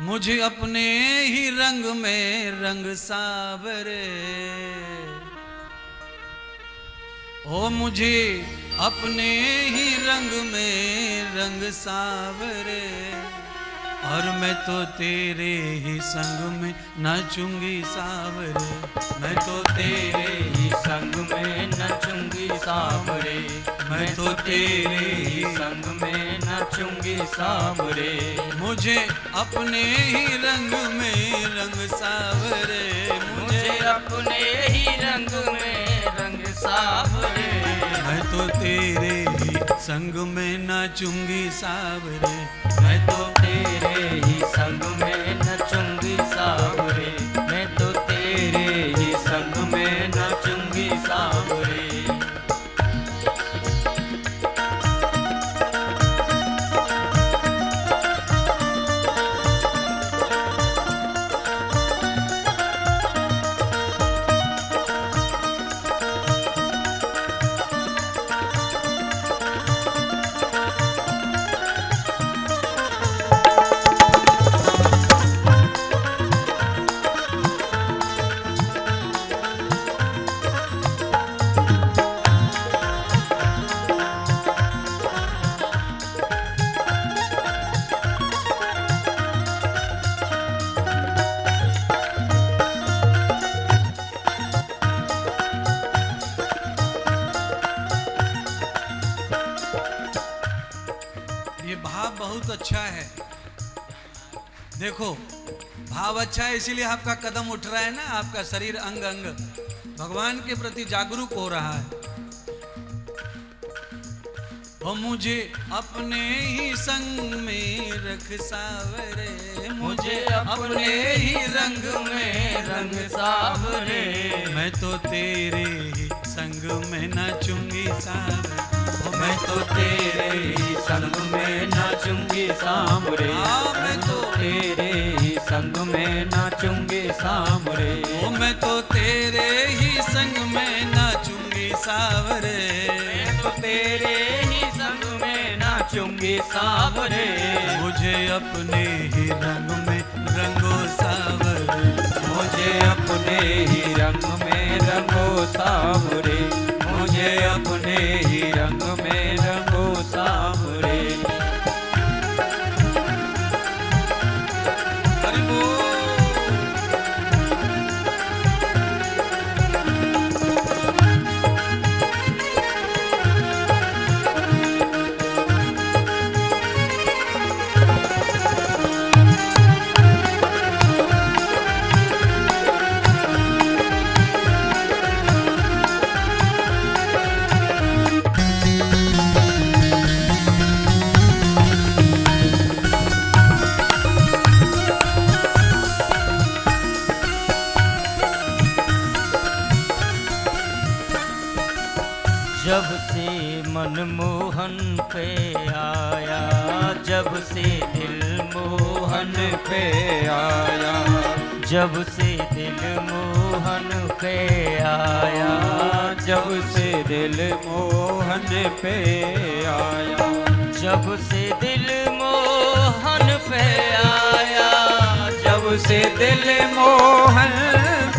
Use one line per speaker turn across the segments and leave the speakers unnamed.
मुझे अपने ही रंग में रंग सावरे, ओ मुझे अपने ही रंग में रंग सावरे, और मैं तो तेरे ही संग में नाचूंगी सावरे, मैं तो तेरे ही
संग में नचूंगी सावरे, मैं तो तेरे ही संग में नचूंगी सावरे।
मुझे अपने ही रंग में रंग सावरे,
मुझे अपने ही रंग में रंग सावरे,
मैं तो तेरे ही संग में नाचूंगी सावरे, मैं तो
तेरे ही संग में नचूंगी सावरे, मैं तो तेरे ही संग में नचूंगी सावरे।
ये भाव बहुत अच्छा है। देखो भाव अच्छा है इसीलिए आपका कदम उठ रहा है ना, आपका शरीर अंग अंग भगवान के प्रति जागरूक हो रहा है। ओ मुझे अपने ही संग में रख सावरे,
मुझे अपने ही रंग में रंग सावरे,
मैं तो तेरे ही संग में नाचूंगी सावरे,
मैं तो तेरे ही संग में नाचूंगी सावरे, मैं तो तेरे ही संग में नाचूंगी सावरे,
ओ मैं तो तेरे ही संग में नाचूंगी सावरे,
मैं तो तेरे ही संग में नाचूंगी सावरे।
मुझे अपने ही रंग में रंगो सावरे,
मुझे अपने ही रंग में रंगो सावरे, मुझे अपने ही रंग में रंगो सावरे।
हरि बोल।
जब से मनमोहन पे आया, जब से दिल मोहन पे आया, जब से दिल मोहन पे आया, जब से दिल मोहन पे आया, जब से दिल मोहन पे आया, जब से दिल मोहन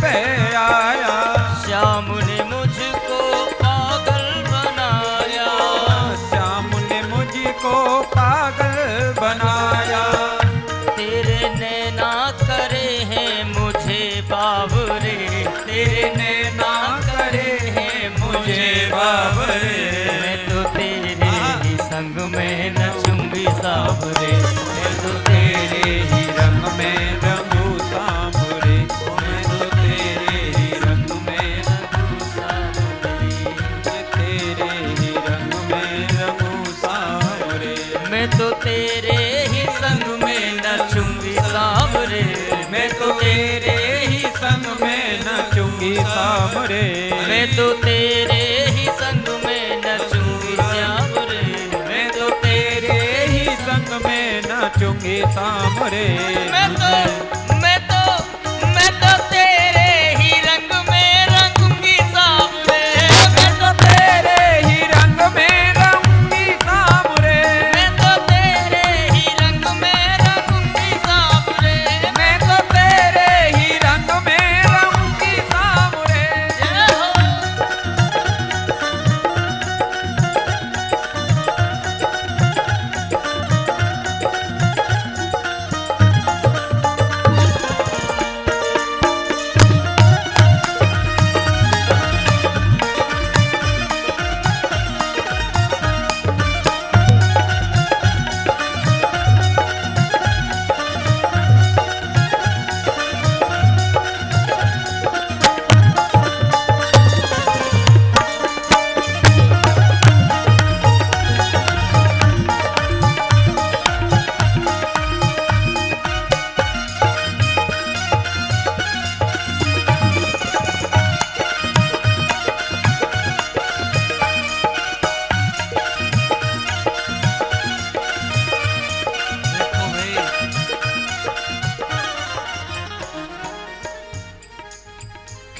पे आया, श्याम ने मुझको पागल बनाया, श्याम ने मुझको पागल बनाया, तेरे नैना करे हैं मुझे बावरे, तेरे नैना करे हैं मुझे बावरे, मैं तो तेरे ही संग में नचूंगी सावरे, मैं तो तेरे ही रंग में रंगू सावरे, मैं तो तेरे ही रंग में रंगू सावरे, तेरे ही रंग में रंगू सावरे, मैं तो तेरे ही संग में नचूंगी सावरे, मैं तो तेरे ही संग में नचूंगी सावरे, मैं तो तेरे ही संग में नचूंगी सावरे, मैं तो तेरे ही संग में नचूंगी सावरे, मैं तो तेरे ही रंग में रंगूंगी सावरे, मैं तो तेरे ही रंग में रंगूंगी सावरे, मैं तो तेरे ही रंग में रंगूंगी सावरे,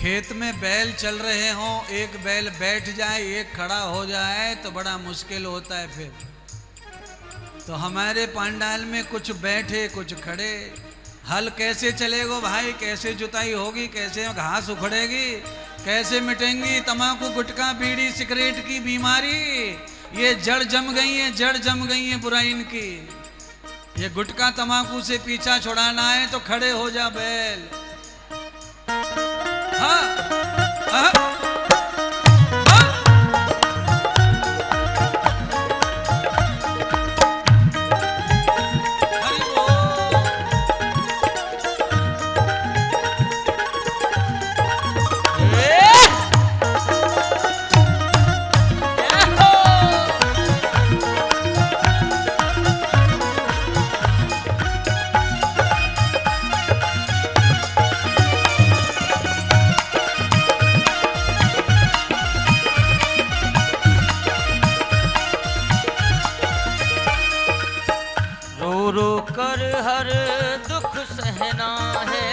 खेत में बैल चल रहे हों, एक बैल बैठ जाए, एक खड़ा हो जाए तो बड़ा मुश्किल होता है फिर। तो हमारे पंडाल में कुछ बैठे कुछ खड़े। हल कैसे चलेगा भाई, कैसे जुताई होगी, कैसे घास उखड़ेगी, कैसे मिटेंगी तंबाकू गुटखा बीड़ी सिगरेट की बीमारी। ये जड़ जम गई है, जड़ जम गई है बुराई इनकी। ये गुटखा तंबाकू से पीछा छुड़ाना है तो खड़े हो जा बैल। हाँ, हाँ, हाँ। हरि बोल।
रो कर हर दुख सहना है,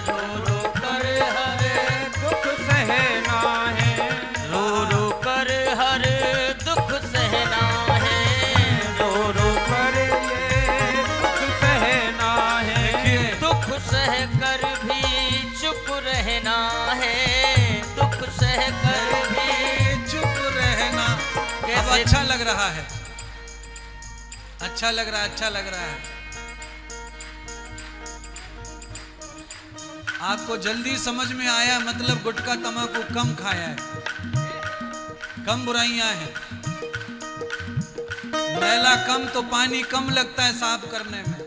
रो रो कर हर दुख सहना है, रो रो कर हर दुख सहना है, रो रो कर ये दुख सहना है। दुख सह कर भी चुप रहना है, दुख सह कर भी
चुप रहना। अब अच्छा लग रहा है, अच्छा लग रहा है, अच्छा लग रहा है। आपको जल्दी समझ में आया, मतलब गुटखा तंबाकू कम खाया है, कम बुराइयां हैं, मैला कम तो पानी कम लगता है साफ करने में।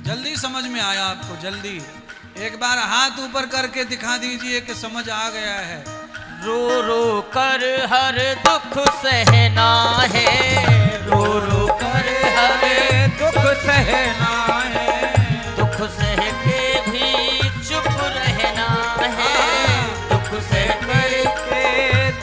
जल्दी समझ में आया आपको, जल्दी एक बार हाथ ऊपर करके दिखा दीजिए कि समझ आ गया है।
रो रो कर हर दुख सहना है, रो रो कर हर दुख सहना है, दुख सह के भी चुप रहना है, दुख सह कर के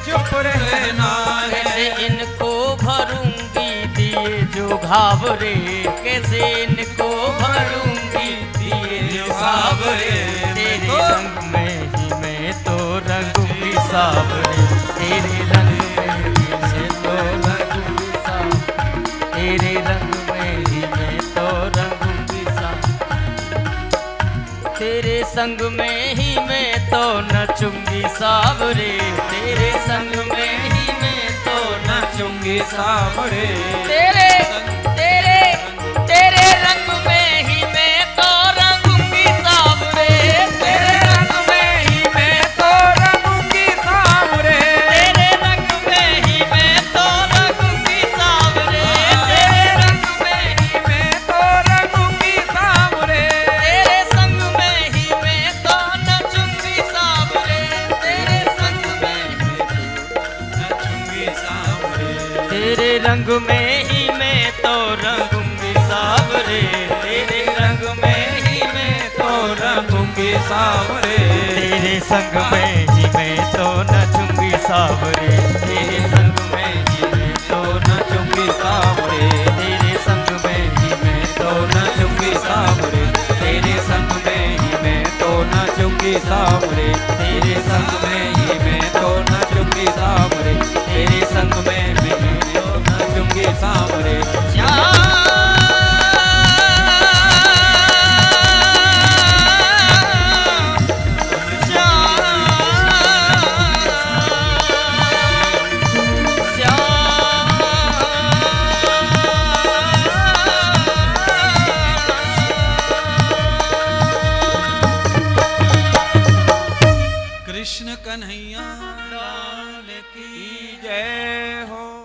चुप रहना है। कैसे इनको भरूंगी दिए जो घावरे, कैसे इनको भरूंगी दिए जो घावरे। तेरे रंग में ही मैं तो रंगूंगी सावरे, तेरे रंग में ही मैं तो रंगूंगी सावरे, तेरे रंग में ही मैं तो रंगूंगी सावरे, तेरे संग में ही मैं तो नचूंगी सावरे, तेरे संग में ही मैं तो नचूंगी सावरे। तेरे तेरे तेरे रंग में ही मैं तो रंगूंगी सावरे, तेरे रंग में ही मैं तो रंगूंगी सावरे, तेरे रंग में ही मैं तो रंगूंगी सावरे, तेरे रंग में ही मैं तो रंगूंगी सावरे, तेरे संग में ही मैं तो नचूंगी सावरे, तेरे संग में ही
नचूंगी सावरे,
तेरे रंग में ही मैं तो रंगूंगी सावरे, तेरे रंग में ही मैं तो रंगूंगी सावरे, तेरे संग में ही मैं तो नचूंगी सावरे, तेरे संग में ही मैं तो नचूंगी सावरे, तेरे संग में ही मैं तो नचूंगी सावरे, तेरे संग में ही मैं तो नचूंगी सावरे, तेरे संग में ही मैं तो नचूंगी सावरे, तेरे संग में भी मैं तो नचूंगी सावरे।
कृष्ण कन्हैया लाल की
जय हो।